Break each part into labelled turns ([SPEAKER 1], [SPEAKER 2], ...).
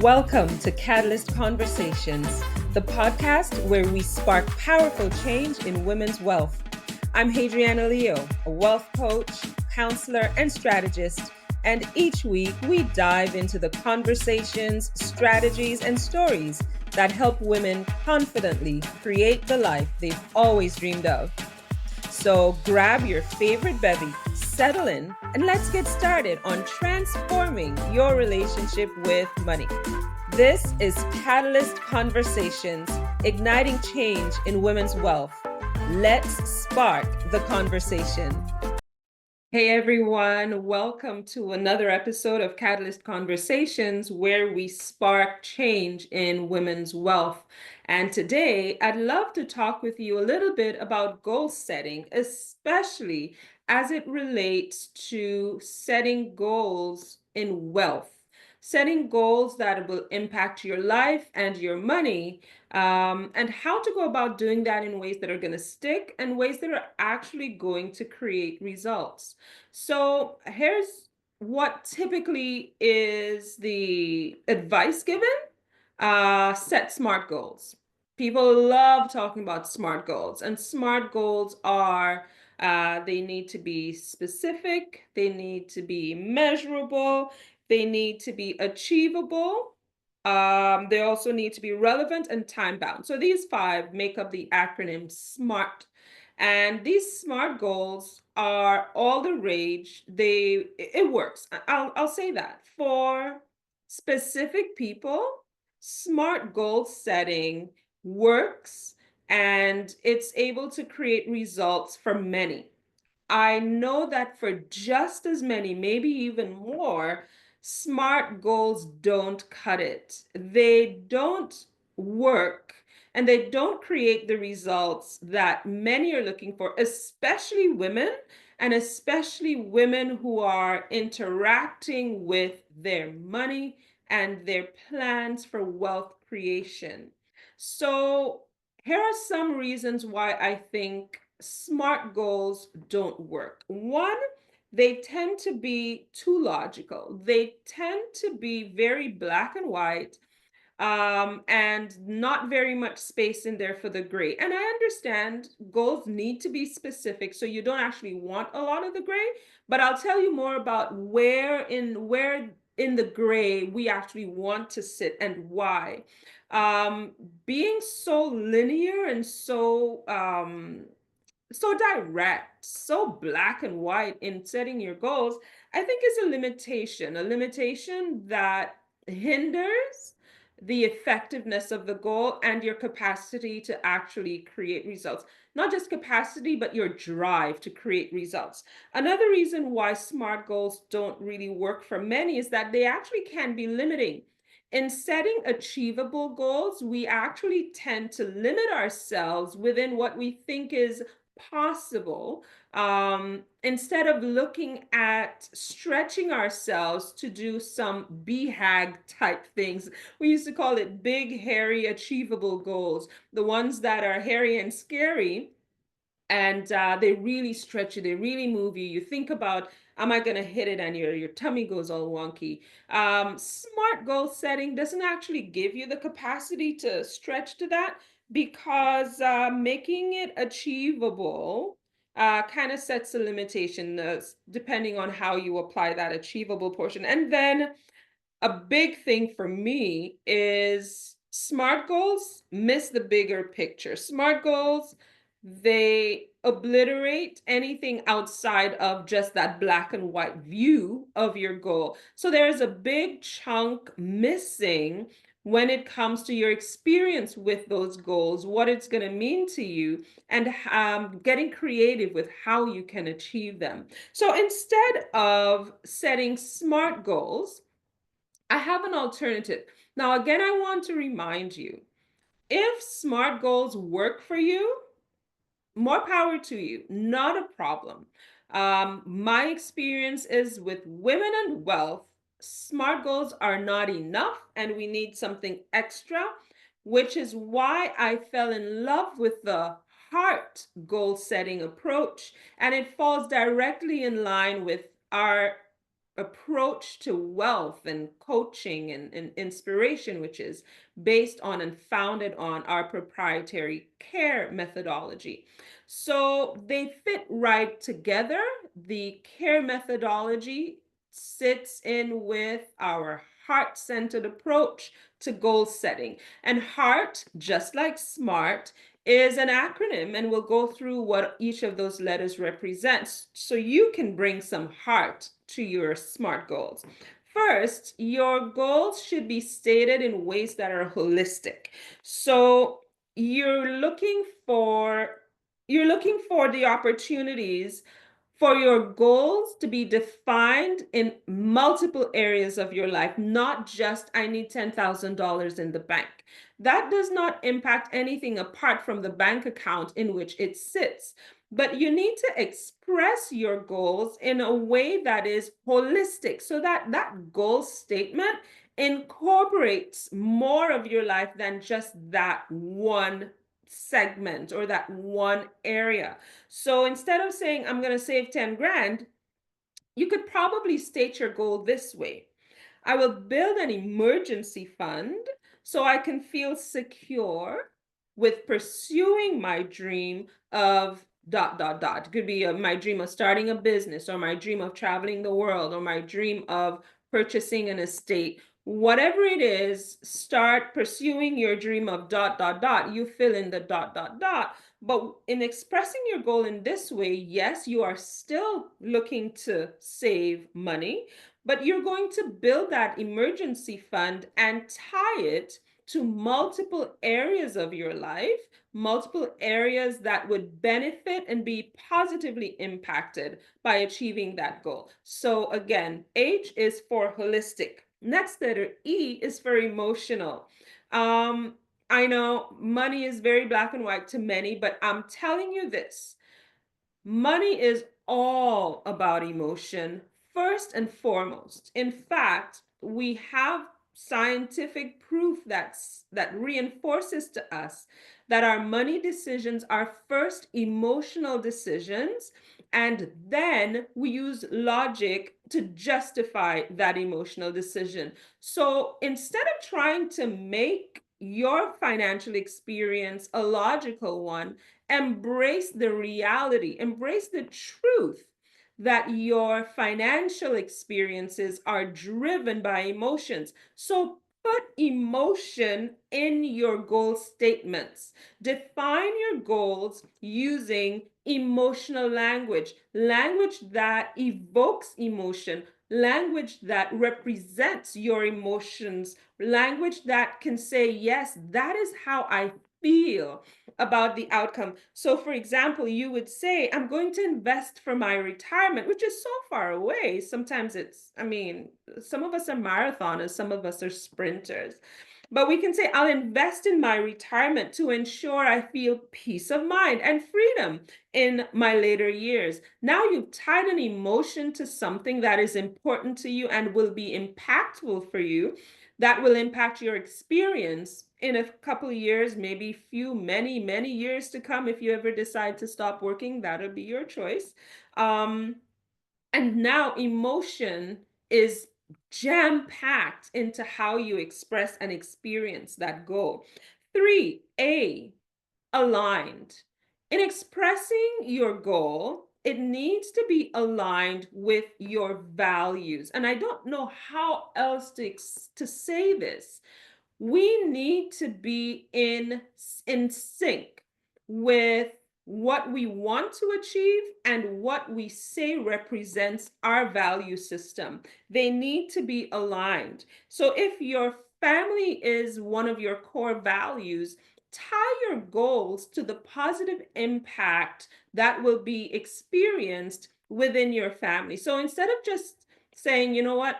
[SPEAKER 1] Welcome to Catalyst Conversations, the podcast where we spark powerful change in women's wealth. I'm Hadriana Leo, a wealth coach, counselor, and strategist, and each week we dive into the conversations, strategies, and stories that help women confidently create the life they've always dreamed of. So grab your favorite bevy, settle in, and let's get started on transforming your relationship with money. This is Catalyst Conversations, igniting change in women's wealth. Let's spark the conversation. Hey everyone, welcome to another episode of Catalyst Conversations where we spark change in women's wealth. And today I'd love to talk with you a little bit about goal setting, especially as it relates to setting goals in wealth. Setting goals that will impact your life and your money, and how to go about doing that in ways that are going to stick and ways that are actually going to create results. So here's what typically is the advice given. Set SMART goals. People love talking about SMART goals, and SMART goals are they need to be specific, they need to be measurable, they need to be achievable. They also need to be relevant and time bound. So these five make up the acronym SMART. And these SMART goals are all the rage. It works. I'll say that. For specific people, SMART goal setting works and it's able to create results for many. I know that for just as many, maybe even more, SMART goals don't cut it. They don't work and they don't create the results that many are looking for, especially women, and especially women who are interacting with their money and their plans for wealth creation. So, here are some reasons why I think SMART goals don't work. One, they tend to be too logical. They tend to be very black and white, and not very much space in there for the gray. And I understand goals need to be specific, so you don't actually want a lot of the gray, but I'll tell you more about where in the gray we actually want to sit and why. Um, Being so linear and so direct, so black and white in setting your goals, I think is a limitation that hinders the effectiveness of the goal and your capacity to actually create results. Not just capacity, but your drive to create results. Another reason why SMART goals don't really work for many is that they actually can be limiting. In setting achievable goals, we actually tend to limit ourselves within what we think is possible, instead of looking at stretching ourselves to do some BHAG type things. We used to call it big, hairy, achievable goals, the ones that are hairy and scary. And they really stretch you, they really move you. You think about, am I going to hit it? And your tummy goes all wonky. Smart goal setting doesn't actually give you the capacity to stretch to that because making it achievable kind of sets a limitation depending on how you apply that achievable portion. And then a big thing for me is SMART goals miss the bigger picture. SMART goals, they obliterate anything outside of just that black and white view of your goal. So there's a big chunk missing when it comes to your experience with those goals, what it's going to mean to you, and getting creative with how you can achieve them. So instead of setting SMART goals, I have an alternative. Now, again, I want to remind you, if SMART goals work for you, more power to you, not a problem. My experience is with women and wealth, SMART goals are not enough, and we need something extra, which is why I fell in love with the heart goal setting approach. And it falls directly in line with our approach to wealth and coaching and inspiration, which is based on and founded on our proprietary care methodology. So they fit right together. The care methodology sits in with our heart centered approach to goal setting. And heart, just like smart, is an acronym, and we'll go through what each of those letters represents so you can bring some heart to your SMART goals. First, your goals should be stated in ways that are holistic. So you're looking for the opportunities for your goals to be defined in multiple areas of your life, not just I need $10,000 in the bank. That does not impact anything apart from the bank account in which it sits. But you need to express your goals in a way that is holistic so that that goal statement incorporates more of your life than just that one segment or that one area. So instead of saying, I'm going to save 10 grand, you could probably state your goal this way: I will build an emergency fund so I can feel secure with pursuing my dream of dot dot dot. It could be my dream of starting a business, or my dream of traveling the world, or my dream of purchasing an estate. Whatever it is, start pursuing your dream of dot dot dot. You fill in the dot dot dot. But in expressing your goal in this way, yes, you are still looking to save money, but you're going to build that emergency fund and tie it to multiple areas of your life, multiple areas that would benefit and be positively impacted by achieving that goal. So again, H is for holistic. Next letter, E, is for emotional. I know money is very black and white to many, but I'm telling you this: money is all about emotion, first and foremost. In fact, we have scientific proof that reinforces to us that our money decisions are first emotional decisions, and then we use logic to justify that emotional decision. So instead of trying to make your financial experience a logical one, embrace the reality, embrace the truth that your financial experiences are driven by emotions. So put emotion in your goal statements. Define your goals using emotional language, language that evokes emotion, language that represents your emotions, language that can say, yes, that is how I feel about the outcome. So, for example, you would say, I'm going to invest for my retirement, which is so far away. Sometimes some of us are marathoners, some of us are sprinters. But we can say, I'll invest in my retirement to ensure I feel peace of mind and freedom in my later years. Now you've tied an emotion to something that is important to you and will be impactful for you, that will impact your experience in a couple of years, maybe many years to come. If you ever decide to stop working, that'll be your choice. And now emotion is jam packed into how you express and experience that goal. 3A, aligned. In expressing your goal, it needs to be aligned with your values. And I don't know how else to say this. We need to be in sync with what we want to achieve and what we say represents our value system. They need to be aligned. So if your family is one of your core values, tie your goals to the positive impact that will be experienced within your family. So instead of just saying, you know what,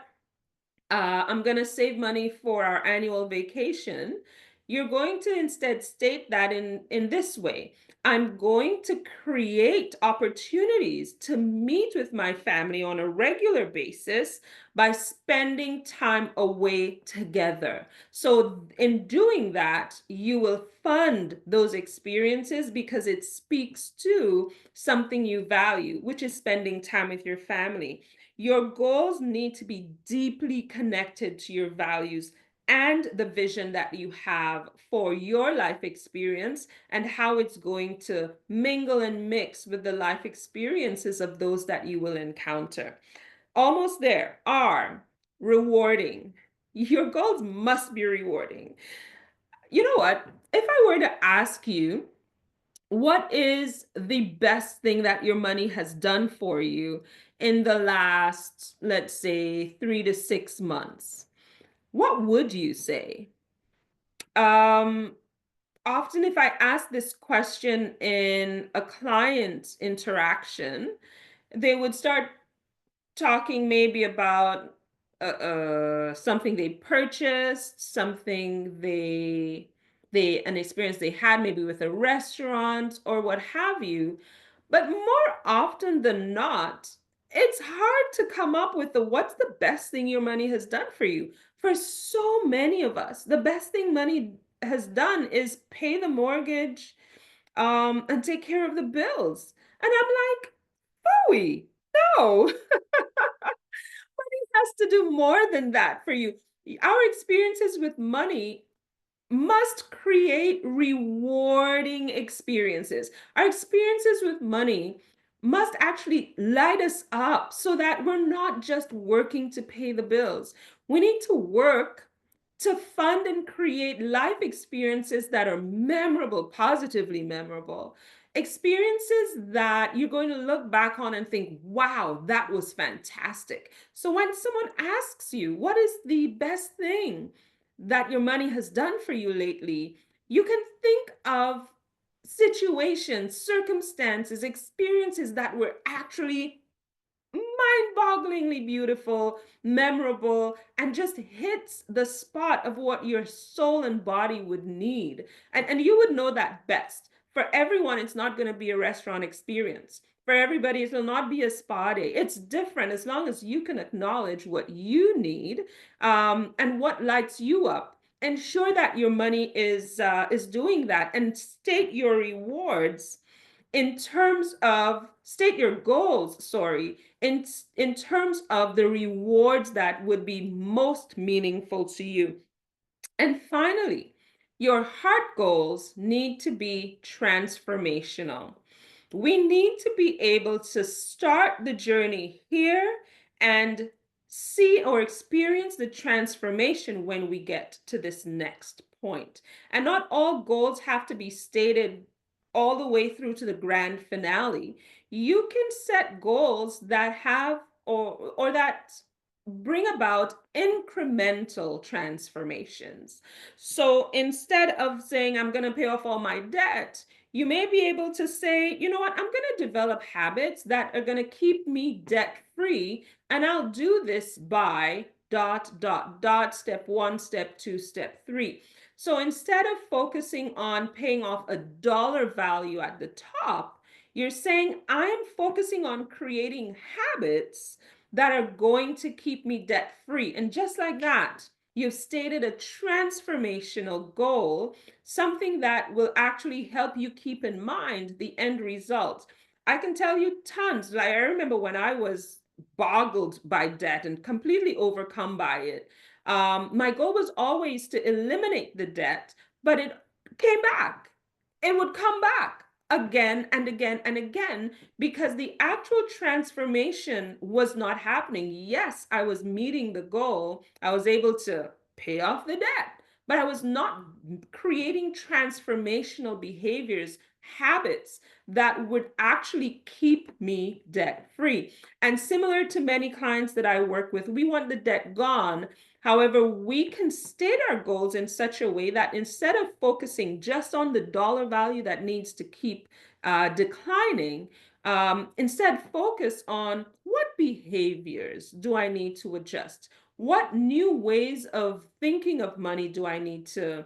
[SPEAKER 1] I'm going to save money for our annual vacation, you're going to instead state that in this way: I'm going to create opportunities to meet with my family on a regular basis by spending time away together. So, in doing that, you will fund those experiences because it speaks to something you value, which is spending time with your family. Your goals need to be deeply connected to your values and the vision that you have for your life experience and how it's going to mingle and mix with the life experiences of those that you will encounter. Almost there. R, rewarding. Your goals must be rewarding. You know what? If I were to ask you, what is the best thing that your money has done for you in the last, let's say, 3 to 6 months? What would you say? Um, Often, if I ask this question in a client interaction, they would start talking maybe about something they purchased, something they an experience they had maybe with a restaurant or what have you. But more often than not, it's hard to come up with the what's the best thing your money has done for you. For so many of us, the best thing money has done is pay the mortgage, and take care of the bills. And I'm like, Bowie, no. Has to do more than that for you. Our experiences with money must create rewarding experiences. Our experiences with money must actually light us up so that we're not just working to pay the bills. We need to work to fund and create life experiences that are memorable, positively memorable. Experiences that you're going to look back on and think, wow, that was fantastic. So when someone asks you, what is the best thing that your money has done for you lately, you can think of situations, circumstances, experiences that were actually mind-bogglingly beautiful, memorable, and just hits the spot of what your soul and body would need. And you would know that best. For everyone, it's not going to be a restaurant experience. For everybody, it will not be a spa day. It's different as long as you can acknowledge what you need, and what lights you up. Ensure that your money is doing that, and state your rewards in terms of state your goals, sorry, in terms of the rewards that would be most meaningful to you. And finally, your heart goals need to be transformational. We need to be able to start the journey here and see or experience the transformation when we get to this next point. And not all goals have to be stated all the way through to the grand finale. You can set goals that have or that bring about incremental transformations. So instead of saying, I'm going to pay off all my debt, you may be able to say, you know what, I'm going to develop habits that are going to keep me debt free. And I'll do this by dot, dot, dot, step one, step two, step three. So instead of focusing on paying off a dollar value at the top, you're saying, I am focusing on creating habits that are going to keep me debt free. And just like that, you've stated a transformational goal, something that will actually help you keep in mind the end result. I can tell you tons. Like, I remember when I was boggled by debt and completely overcome by it. My goal was always to eliminate the debt, but it came back. It would come back again and again and again because the actual transformation was not happening. Yes, I was meeting the goal. I was able to pay off the debt, but I was not creating transformational behaviors, habits that would actually keep me debt free. And similar to many clients that I work with, we want the debt gone. However, we can state our goals in such a way that instead of focusing just on the dollar value that needs to keep declining, instead focus on what behaviors do I need to adjust? What new ways of thinking of money do I need to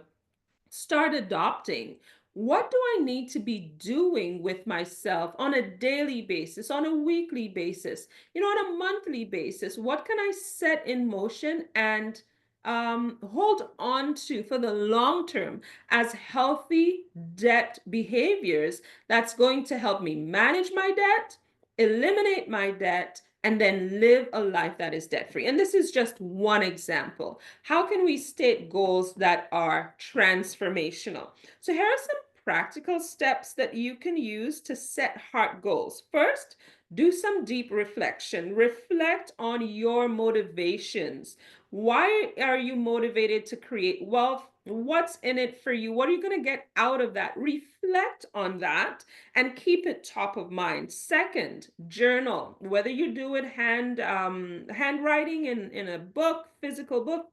[SPEAKER 1] start adopting? What do I need to be doing with myself on a daily basis, on a weekly basis, on a monthly basis? What can I set in motion and hold on to for the long term as healthy debt behaviors that's going to help me manage my debt, eliminate my debt, and then live a life that is debt free. And this is just one example. How can we state goals that are transformational? So here are some practical steps that you can use to set heart goals. First, do some deep reflection. Reflect on your motivations. Why are you motivated to create wealth? What's in it for you? What are you going to get out of that? Reflect on that and keep it top of mind. Second, journal. Whether you do it handwriting in a book, physical book,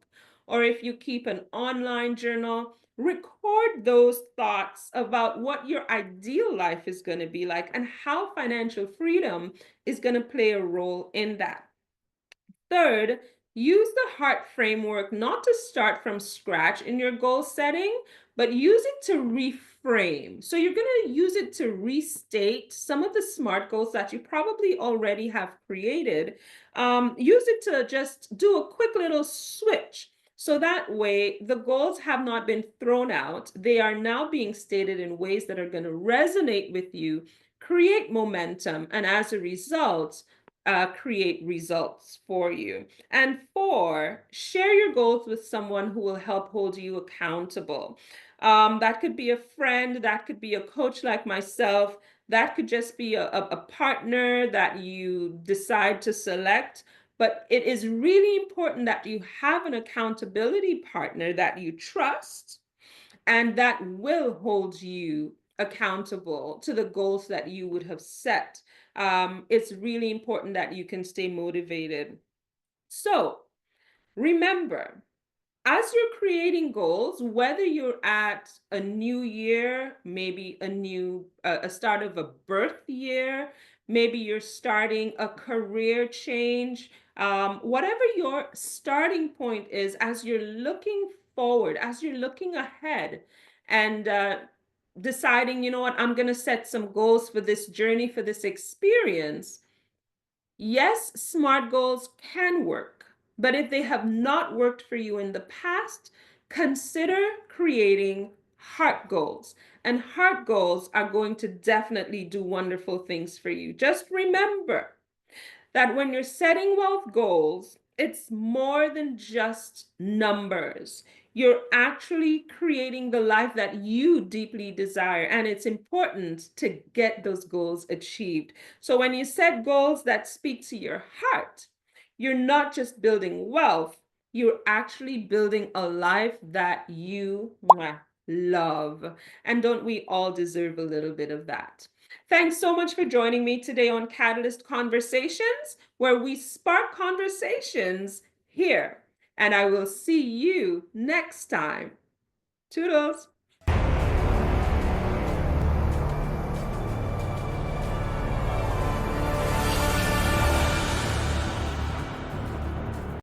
[SPEAKER 1] or if you keep an online journal, record those thoughts about what your ideal life is going to be like and how financial freedom is going to play a role in that. Third, use the heart framework not to start from scratch in your goal setting, but use it to reframe. So you're going to use it to restate some of the SMART goals that you probably already have created. Use it to just do a quick little switch. So that way, the goals have not been thrown out. They are now being stated in ways that are going to resonate with you, create momentum, and as a result, create results for you. And four, share your goals with someone who will help hold you accountable. That could be a friend, that could be a coach like myself, that could just be a partner that you decide to select. But it is really important that you have an accountability partner that you trust and that will hold you accountable to the goals that you would have set. It's really important that you can stay motivated. So remember, as you're creating goals, whether you're at a new year, maybe a start of a birth year, maybe you're starting a career change, whatever your starting point is, as you're looking forward, as you're looking ahead, and deciding, you know what, I'm going to set some goals for this journey, for this experience. Yes, SMART goals can work, but if they have not worked for you in the past, consider creating heart goals. And heart goals are going to definitely do wonderful things for you. Just remember that when you're setting wealth goals, it's more than just numbers. You're actually creating the life that you deeply desire, and it's important to get those goals achieved. So when you set goals that speak to your heart, you're not just building wealth, you're actually building a life that you love. And don't we all deserve a little bit of that? Thanks so much for joining me today on Catalyst Conversations, where we spark conversations here. And I will see you next time. Toodles.